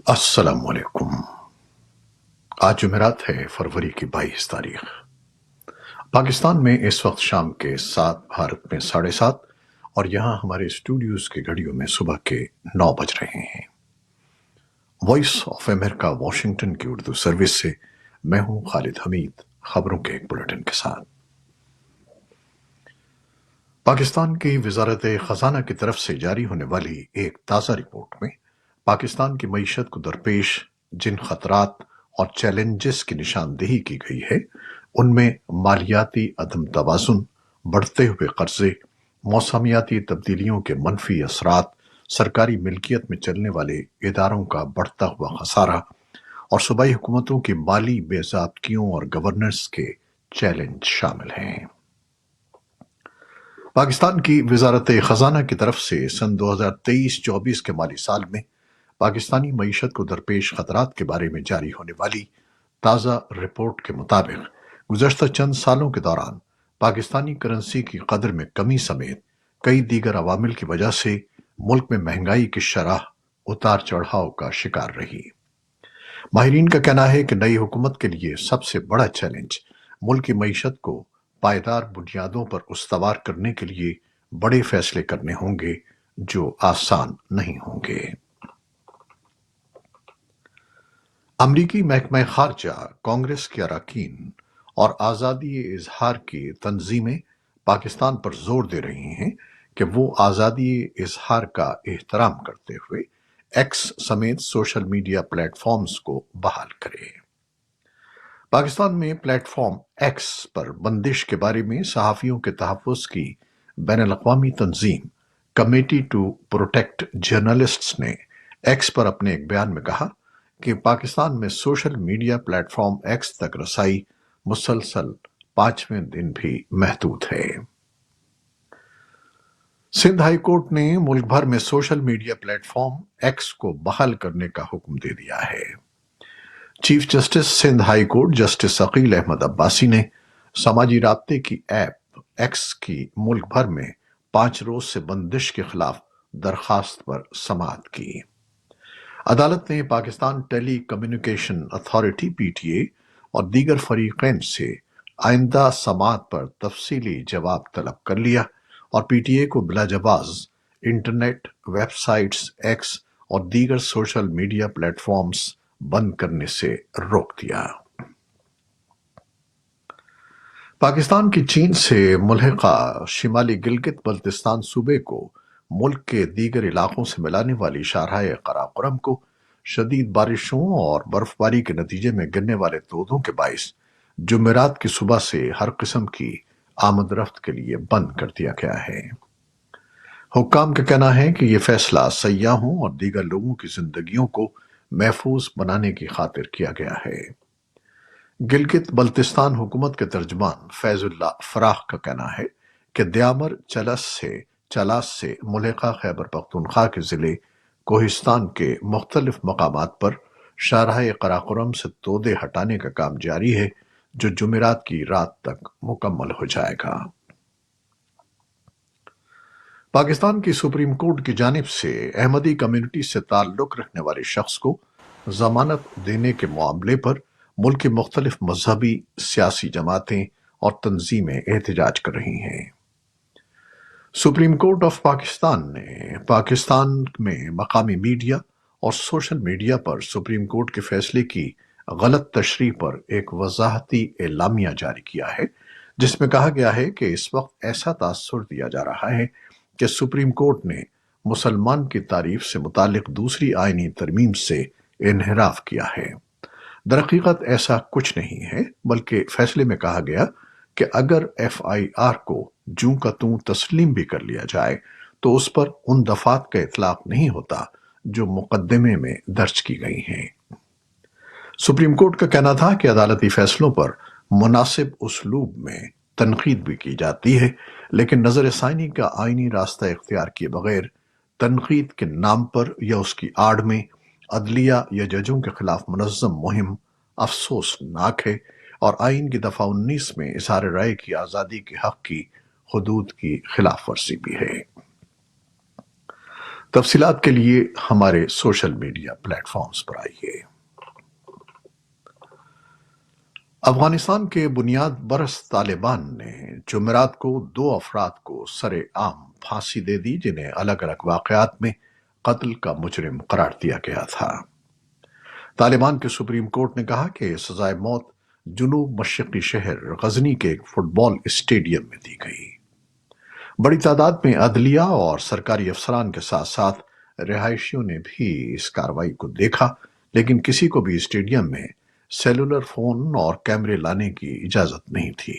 السلام علیکم۔ آج جمعرات ہے، فروری کی 22 تاریخ۔ پاکستان میں اس وقت شام کے 7، بھارت میں 7:30 اور یہاں ہمارے اسٹوڈیوز کی گھڑیوں میں صبح کے 9 بج رہے ہیں۔ وائس آف امریکہ واشنگٹن کی اردو سروس سے میں ہوں خالد حمید، خبروں کے ایک بلیٹن کے ساتھ۔ پاکستان کی وزارت خزانہ کی طرف سے جاری ہونے والی ایک تازہ رپورٹ میں پاکستان کی معیشت کو درپیش جن خطرات اور چیلنجز کی نشاندہی کی گئی ہے، ان میں مالیاتی عدم توازن، بڑھتے ہوئے قرضے، موسمیاتی تبدیلیوں کے منفی اثرات، سرکاری ملکیت میں چلنے والے اداروں کا بڑھتا ہوا خسارہ اور صوبائی حکومتوں کی مالی بے ضابطگیوں اور گورننس کے چیلنج شامل ہیں۔ پاکستان کی وزارت خزانہ کی طرف سے سن 2023-24 کے مالی سال میں پاکستانی معیشت کو درپیش خطرات کے بارے میں جاری ہونے والی تازہ رپورٹ کے مطابق گزشتہ چند سالوں کے دوران پاکستانی کرنسی کی قدر میں کمی سمیت کئی دیگر عوامل کی وجہ سے ملک میں مہنگائی کی شرح اتار چڑھاؤ کا شکار رہی۔ ماہرین کا کہنا ہے کہ نئی حکومت کے لیے سب سے بڑا چیلنج ملک کی معیشت کو پائیدار بنیادوں پر استوار کرنے کے لیے بڑے فیصلے کرنے ہوں گے جو آسان نہیں ہوں گے۔ امریکی محکمہ خارجہ، کانگریس کے اراکین اور آزادی اظہار کی تنظیمیں پاکستان پر زور دے رہی ہیں کہ وہ آزادی اظہار کا احترام کرتے ہوئے ایکس سمیت سوشل میڈیا پلیٹ فارمز کو بحال کرے۔ پاکستان میں پلیٹ فارم ایکس پر بندش کے بارے میں صحافیوں کے تحفظ کی بین الاقوامی تنظیم کمیٹی ٹو پروٹیکٹ جرنلسٹس نے ایکس پر اپنے ایک بیان میں کہا کہ پاکستان میں social media platform x تک رسائی مسلسل 5ویں دن بھی محدود ہے۔ سندھ ہائی کورٹ نے ملک بھر میں social media platform X کو بحال کرنے کا حکم دے دیا ہے۔ Chief justice Sindh high court justice Aqeel Ahmed Abbasi نے سماجی رابطے کی ایپ ایکس کی ملک بھر میں 5 روز سے بندش کے خلاف درخواست پر سماعت کی۔ عدالت نے Pakistan telecommunication authority P T A اور دیگر فریقین سے آئندہ سماعت پر تفصیلی جواب طلب کر لیا اور پی ٹی اے کو بلا جواز انٹرنیٹ، ویب سائٹس، ایکس اور دیگر سوشل میڈیا پلیٹ فارمز بند کرنے سے روک دیا۔ پاکستان کی چین سے ملحقہ شمالی گلگت بلتستان صوبے کو ملک کے دیگر علاقوں سے ملانے والی شاہراہ قراقرم کو شدید بارشوں اور برف باری کے نتیجے میں گرنے والے تودوں کے باعث جمعرات کی صبح سے ہر قسم کی آمد رفت کے لیے بند کر دیا گیا ہے۔ حکام کا کہنا ہے کہ یہ فیصلہ سیاحوں اور دیگر لوگوں کی زندگیوں کو محفوظ بنانے کی خاطر کیا گیا ہے۔ گلگت بلتستان حکومت کے ترجمان فیض اللہ فراق کا کہنا ہے کہ دیامر چلاس سے ملحقہ خیبر پختونخوا کے ضلع کوہستان کے مختلف مقامات پر شاہراہ قراقرم سے تودے ہٹانے کا کام جاری ہے، جو جمعرات کی رات تک مکمل ہو جائے گا۔ پاکستان کی سپریم کورٹ کی جانب سے احمدی کمیونٹی سے تعلق رکھنے والے شخص کو ضمانت دینے کے معاملے پر ملک کی مختلف مذہبی، سیاسی جماعتیں اور تنظیمیں احتجاج کر رہی ہیں۔ سپریم کورٹ آف پاکستان نے پاکستان میں مقامی میڈیا اور سوشل میڈیا پر سپریم کورٹ کے فیصلے کی غلط تشریح پر ایک وضاحتی اعلامیہ جاری کیا ہے، جس میں کہا گیا ہے کہ اس وقت ایسا تاثر دیا جا رہا ہے کہ سپریم کورٹ نے مسلمان کی تعریف سے متعلق دوسری آئینی ترمیم سے انحراف کیا ہے۔ درحقیقت ایسا کچھ نہیں ہے، بلکہ فیصلے میں کہا گیا کہ اگر ایف آئی آر کو جوں کا توں تسلیم بھی کر لیا جائے تو اس پر ان دفعات کا اطلاق نہیں ہوتا جو مقدمے میں درج کی گئی ہیں۔ سپریم کورٹ کا کہنا تھا کہ عدالتی فیصلوں پر مناسب اسلوب میں تنقید بھی کی جاتی ہے، لیکن نظر ثانی کا آئینی راستہ اختیار کیے بغیر تنقید کے نام پر یا اس کی آڑ میں عدلیہ یا ججوں کے خلاف منظم مہم افسوسناک ہے اور آئین کی دفعہ 19 میں اظہار رائے کی آزادی کے حق کی حدود کی خلاف ورزی بھی ہے۔ تفصیلات کے لیے ہمارے سوشل میڈیا پلیٹ فارمز پر آئیے۔ افغانستان کے بنیاد پرست طالبان نے جمعرات کو 2 افراد کو سر عام پھانسی دے دی جنہیں الگ الگ واقعات میں قتل کا مجرم قرار دیا گیا تھا۔ طالبان کے سپریم کورٹ نے کہا کہ سزائے موت جنوب مشرقی شہر غزنی کے ایک فٹ بال اسٹیڈیم میں دی گئی۔ بڑی تعداد میں عدلیہ اور سرکاری افسران کے ساتھ ساتھ رہائشیوں نے بھی اس کارروائی کو دیکھا، لیکن کسی کو بھی اسٹیڈیم میں سیلولر فون اور کیمرے لانے کی اجازت نہیں تھی۔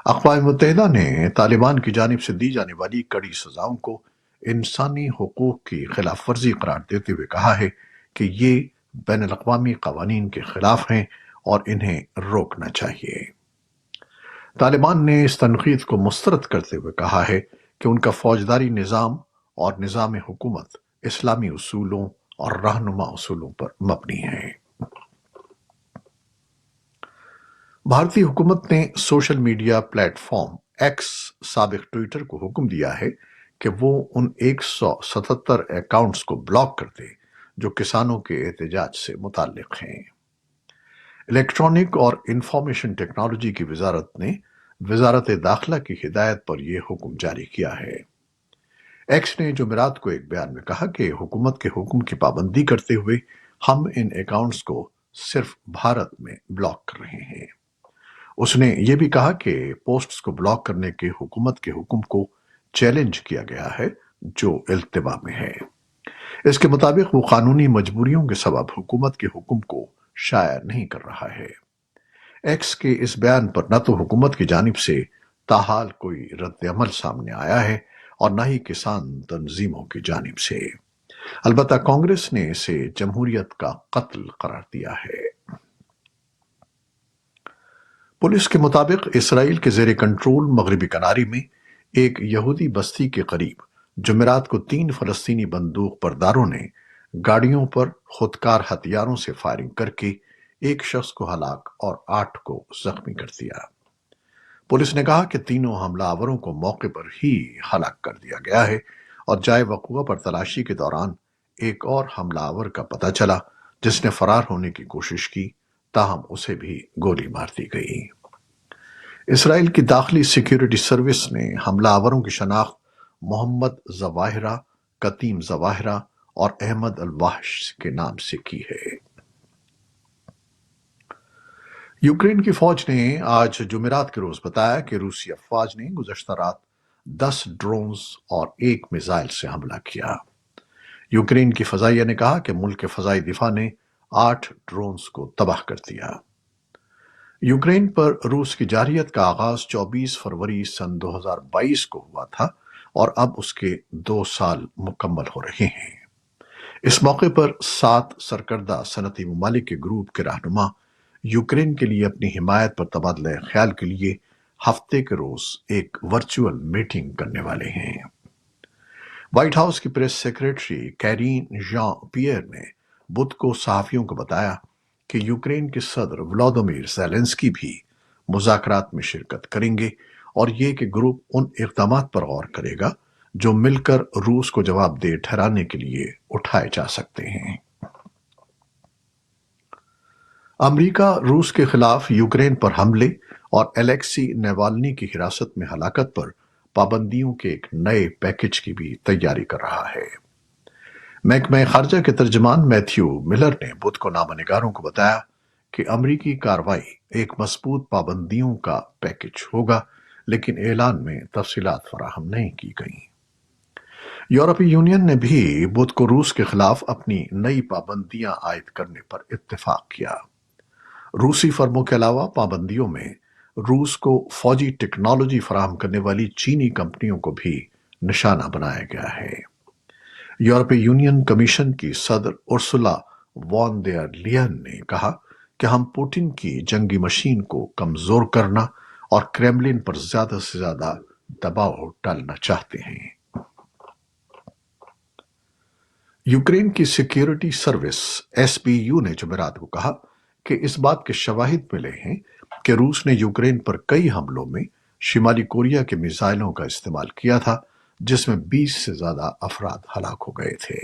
اقوام متحدہ نے طالبان کی جانب سے دی جانے والی کڑی سزاؤں کو انسانی حقوق کی خلاف ورزی قرار دیتے ہوئے کہا ہے کہ یہ بین الاقوامی قوانین کے خلاف ہیں اور انہیں روکنا چاہیے۔ طالبان نے اس تنقید کو مسترد کرتے ہوئے کہا ہے کہ ان کا فوجداری نظام اور نظام حکومت اسلامی اصولوں اور رہنما اصولوں پر مبنی ہے۔ بھارتی حکومت نے social media platform x سابق ٹویٹر کو حکم دیا ہے کہ وہ ان 177 اکاؤنٹس کو بلاک کر دے جو کسانوں کے احتجاج سے متعلق ہیں۔ الیکٹرانک اور انفارمیشن ٹیکنالوجی کی وزارت نے وزارت داخلہ کی ہدایت پر یہ حکم جاری کیا ہے۔ ایکس نے جمعرات کو ایک بیان میں کہا کہ حکومت کے حکم کی پابندی کرتے ہوئے ہم ان اکاؤنٹس کو صرف بھارت میں بلاک کر رہے ہیں۔ اس نے یہ بھی کہا کہ پوسٹس کو بلاک کرنے کے حکومت کے حکم کو چیلنج کیا گیا ہے جو التوا میں ہے۔ اس کے مطابق وہ قانونی مجبوریوں کے سبب حکومت کے حکم کو شائع نہیں کر رہا ہے۔ ایکس کے اس بیان پر نہ تو حکومت کی جانب سے تاحال کوئی رد عمل سامنے آیا ہے اور نہ ہی کسان تنظیموں کی جانب سے۔ البتہ کانگریس نے اسے جمہوریت کا قتل قرار دیا ہے۔ پولیس کے مطابق اسرائیل کے زیر کنٹرول مغربی کناری میں ایک یہودی بستی کے قریب جمعرات کو 3 فلسطینی بندوق برداروں نے گاڑیوں پر خودکار ہتھیاروں سے فائرنگ کر کے ایک شخص کو ہلاک اور 8 کو زخمی کر دیا۔ پولیس نے کہا کہ تینوں حملہ آوروں کو موقع پر ہی ہلاک کر دیا گیا ہے اور جائے وقوع پر تلاشی کے دوران ایک اور حملہ آور کا پتہ چلا جس نے فرار ہونے کی کوشش کی، تاہم اسے بھی گولی مار دی گئی۔ اسرائیل کی داخلی سیکیورٹی سروس نے حملہ آوروں کی شناخت محمد ظواہرہ، قتیم ظواہرہ اور احمد الوحش کے نام سے کی ہے۔ یوکرین کی فوج نے آج جمعرات کے روز بتایا کہ روسی افواج نے گزشتہ رات 10 ڈرونز اور 1 میزائل سے حملہ کیا۔ یوکرین کی فضائیہ نے کہا کہ ملک کے فضائی دفاع نے 8 ڈرونز کو تباہ کر دیا۔ یوکرین پر روس کی جارحیت کا آغاز 24 فروری سن 2022 کو ہوا تھا اور اب اس کے 2 سال مکمل ہو رہے ہیں۔ اس موقع پر 7 سرکردہ صنعتی ممالک کے گروپ کے رہنما یوکرین کے لیے اپنی حمایت پر تبادلہ خیال کے لیے ہفتے کے روز ایک ورچوئل میٹنگ کرنے والے ہیں۔ وائٹ ہاؤس کی پریس سیکریٹری کیرین ژان پیئر نے بدھ کو صحافیوں کو بتایا کہ یوکرین کے صدر ولادیمیر زیلنسکی بھی مذاکرات میں شرکت کریں گے اور یہ کہ گروپ ان اقدامات پر غور کرے گا جو مل کر روس کو جواب دہ ٹھہرانے کے لیے اٹھائے جا سکتے ہیں۔ امریکہ روس کے خلاف یوکرین پر حملے اور الیکسی نیوالنی کی حراست میں ہلاکت پر پابندیوں کے ایک نئے پیکج کی بھی تیاری کر رہا ہے۔ محکمہ خارجہ کے ترجمان میتھیو ملر نے بدھ کو نامہ نگاروں کو بتایا کہ امریکی کارروائی ایک مضبوط پابندیوں کا پیکج ہوگا، لیکن اعلان میں تفصیلات فراہم نہیں کی گئیں۔ یورپی یونین نے بھی بدھ کو روس کے خلاف اپنی نئی پابندیاں عائد کرنے پر اتفاق کیا۔ روسی فرموں کے علاوہ پابندیوں میں روس کو فوجی ٹیکنالوجی فراہم کرنے والی چینی کمپنیوں کو بھی نشانہ بنایا گیا ہے۔ یورپی یونین کمیشن کی صدر ارسولا وان ڈر لیئن نے کہا کہ ہم پوٹن کی جنگی مشین کو کمزور کرنا اور کریملن پر زیادہ سے زیادہ دباؤ ڈالنا چاہتے ہیں۔ یوکرین کی security service S B you نے جمعرات کو کہا کہ اس بات کے شواہد ملے ہیں کہ روس نے یوکرین پر کئی حملوں میں شمالی کوریا کے میزائلوں کا استعمال کیا تھا جس میں 20 سے زیادہ افراد ہلاک ہو گئے تھے۔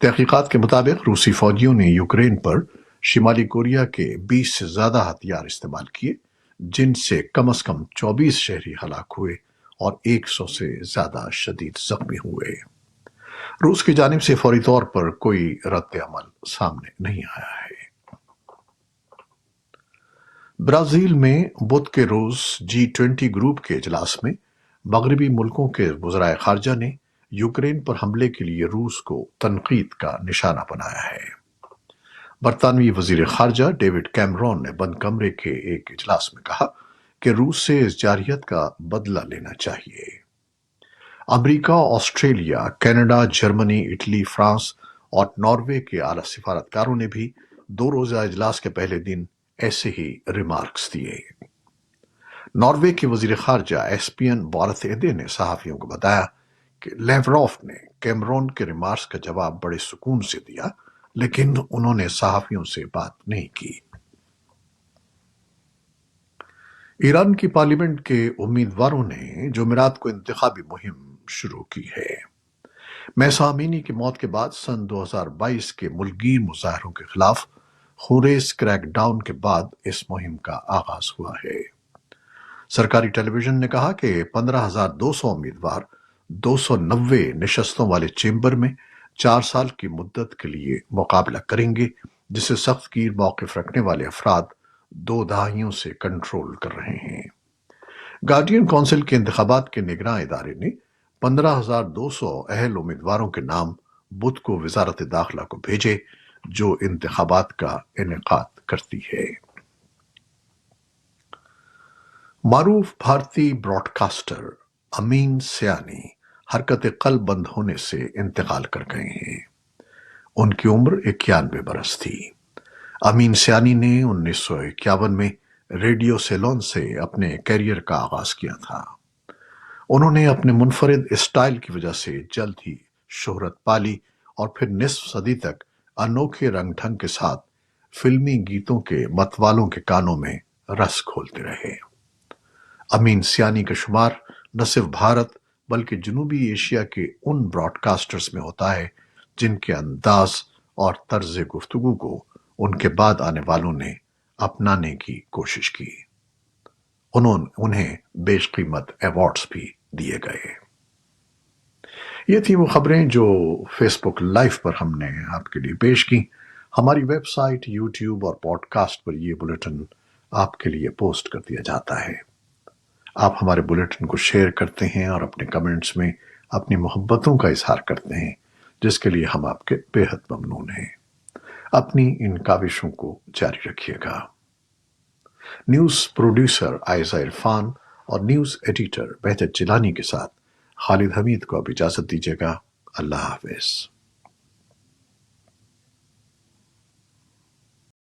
تحقیقات کے مطابق روسی فوجیوں نے یوکرین پر شمالی کوریا کے 20 سے زیادہ ہتھیار استعمال کیے، جن سے کم از کم 24 شہری ہلاک ہوئے اور 100 سے زیادہ شدید زخمی ہوئے۔ روس کی جانب سے فوری طور پر کوئی رد عمل سامنے نہیں آیا ہے۔ برازیل میں بدھ کے روز G20 گروپ کے اجلاس میں مغربی ملکوں کے وزرائے خارجہ نے یوکرین پر حملے کے لیے روس کو تنقید کا نشانہ بنایا ہے۔ برطانوی وزیر خارجہ ڈیوڈ کیمرون نے بند کمرے کے ایک اجلاس میں کہا کہ روس سے اس جارحیت کا بدلہ لینا چاہیے۔ America, Australia, Canada, Germany, Italy, France اور ناروے کے اعلیٰ سفارتکاروں نے بھی 2 روزہ اجلاس کے پہلے دن ایسے ہی ریمارکس دیے۔ ناروے کے وزیر خارجہ ایسپین بارتھ ایدے نے صحافیوں کو بتایا کہ لیوروف نے کیمرون کے ریمارکس کا جواب بڑے سکون سے دیا، لیکن انہوں نے صحافیوں سے بات نہیں کی۔ ایران کی پارلیمنٹ کے امیدواروں نے جمعرات کو انتخابی مہم شروع کی ہے۔ مہسا امینی کی موت کے بعد سن 2022 کے ملکگیر مظاہروں کے خلاف خونریز کریک ڈاؤن کے بعد اس مہم کا آغاز ہوا ہے۔ سرکاری ٹیلی ویژن نے کہا کہ 15,200 امیدوار 290 نشستوں والے چیمبر میں 4 سال کی مدت کے لیے مقابلہ کریں گے، جسے سخت گیر موقف رکھنے والے افراد 2 دہائیوں سے کنٹرول کر رہے ہیں۔ گارڈین کونسل کے انتخابات کے نگراں ادارے نے 15,200 اہل امیدواروں کے نام بدھ کو وزارت داخلہ کو بھیجے، جو انتخابات کا انعقاد کرتی ہے۔ معروف بھارتی براڈ کاسٹر امین سیانی حرکت قلب بند ہونے سے انتقال کر گئے ہیں۔ ان کی عمر 91 برس تھی۔ امین سیانی نے 1951 میں ریڈیو سیلون سے اپنے کیریئر کا آغاز کیا تھا۔ انہوں نے اپنے منفرد اسٹائل کی وجہ سے جلد ہی شہرت پالی اور پھر نصف صدی تک انوکھے رنگ ڈھنگ کے ساتھ فلمی گیتوں کے متوالوں کے کانوں میں رس گھولتے رہے۔ امین سیانی کا شمار نہ صرف بھارت بلکہ جنوبی ایشیا کے ان براڈ کاسٹرز میں ہوتا ہے جن کے انداز اور طرز گفتگو کو ان کے بعد آنے والوں نے اپنانے کی کوشش کی۔ انہیں بیش قیمت ایوارڈز بھی دیے گئے۔ یہ تھی وہ خبریں جو فیس بک لائیو پر ہم نے آپ کے لیے پیش کی۔ ہماری ویب سائٹ، یوٹیوب اور پوڈ کاسٹ پر یہ بلیٹن آپ کے لیے پوسٹ کر دیا جاتا ہے۔ آپ ہمارے بلیٹن کو شیئر کرتے ہیں اور اپنے کمنٹس میں اپنی محبتوں کا اظہار کرتے ہیں، جس کے لیے ہم آپ کے بے حد ممنون ہیں۔ اپنی ان کاوشوں کو جاری رکھیے گا۔ نیوز پروڈیوسر عائزہ عرفان اور نیوز ایڈیٹر بہجت جیلانی کے ساتھ خالد حمید کو اب اجازت دیجیے گا۔ اللہ حافظ۔